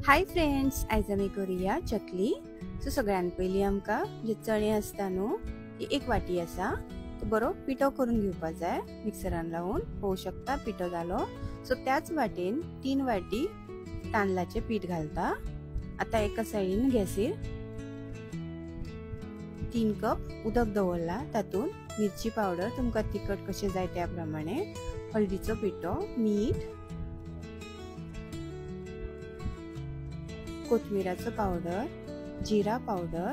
Hi friends, आयज आमी करूया चकली। सो सगळ्यान पयली आमकां जे चणे आसता न्हू ती एक वाटी आसा तो बरो पिठो करून घेवपा जाय। मिक्सरान लावून पळोवंक शकता पिठो जालो। सो त्याच वाटेन 3 वाटी तांदळाचे पीठ घालता। आता एका साइडीन गॅसीर 3 कप उदक दवरला। तातून मिरची पावडर, तुमकां तिखट कशें जाय त्या प्रमाणे, हळदीचो पिठो, मीठ, कोथमिराचो पावडर, जिरा पावडर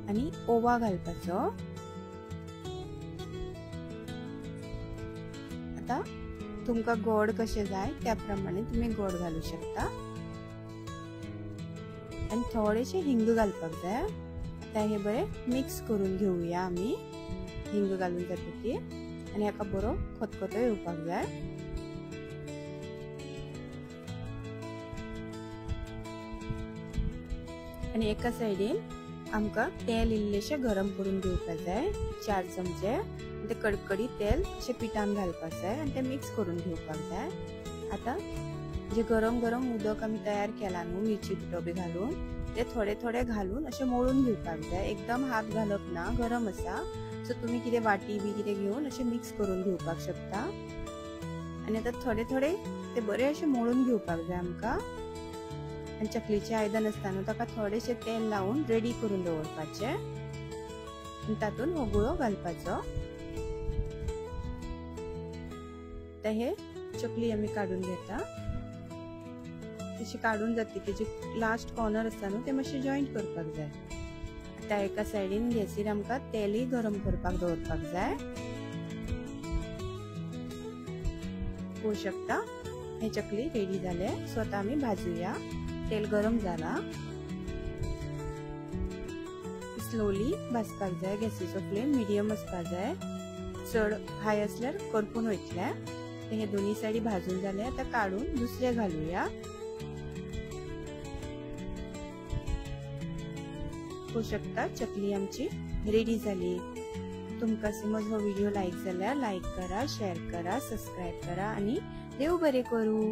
आणि ओवा घालपाचो। आता तुमकां गोड कशें जाय त्या प्रमाणे तुम्ही गोड घालू शकता आणि थोडेशे हिंग घालपाक जाय। आता हे बरे मिक्स करून घेऊया आमी हिंग घालून जातकीर, आणि हाका बरो खतखतो येवपाक जाय। आणि एका साइडीन आमकां तेल इल्लेशे गरम करून घेवपाक जाय। 4 चमचे ते कडकडीत तेल अशे पिठान घालपाक जाय आणि ते मिक्स करून घेवपाक जाय। आता जे गरम गरम उदक आमी तयार केला न्हू मिरची पिठो बी घालून, ते थोडे थोडे घालून अशे मळून घेवपाक जाय। एकदम हात घालप ना, गरम आसा। सो तुम्ही कितें वाटी बी कितें घेवन अशे मिक्स करून घेवपाक शकता। आणि आता थोडे थोडे ते बरे अशे मळून घेवपाक जाय आमकां। आणि चकलीचे आयदन असता न्हू ताका थोडेशे तेल लावून रेडी करून दवरपाचे आणि तातून हो गुळो घालपाचो। तर हे चकली आमी काढून घेता। तशी काढून जातली तेजे लास्ट कॉर्नर असता न्हू ते मातशे जॉईंट करपाक जाय। आता एका साइडीन गॅसीर आमकां तेलय गरम करपाक दवरपाक जाय। पळोवंक शकता हे चकली रेडी जाले। सो आता आमी भाजूया। तेल गरम जाला, स्लोली भाजपाक जाय। गॅसीचो फ्लेम मिडियम असपाक जाय, चड हाय असल्यार करपून वयतले। हे दोन्ही साइडी भाजून जाले। आता काढून दुसरे घालूया। पळोवंक शकता चकली आमची रेडी जाली। तुमकां समज हो व्हिडिओ लायक जाल्यार लायक करा, शेअर करा, सबस्क्राइब करा आणि देव बरे करू।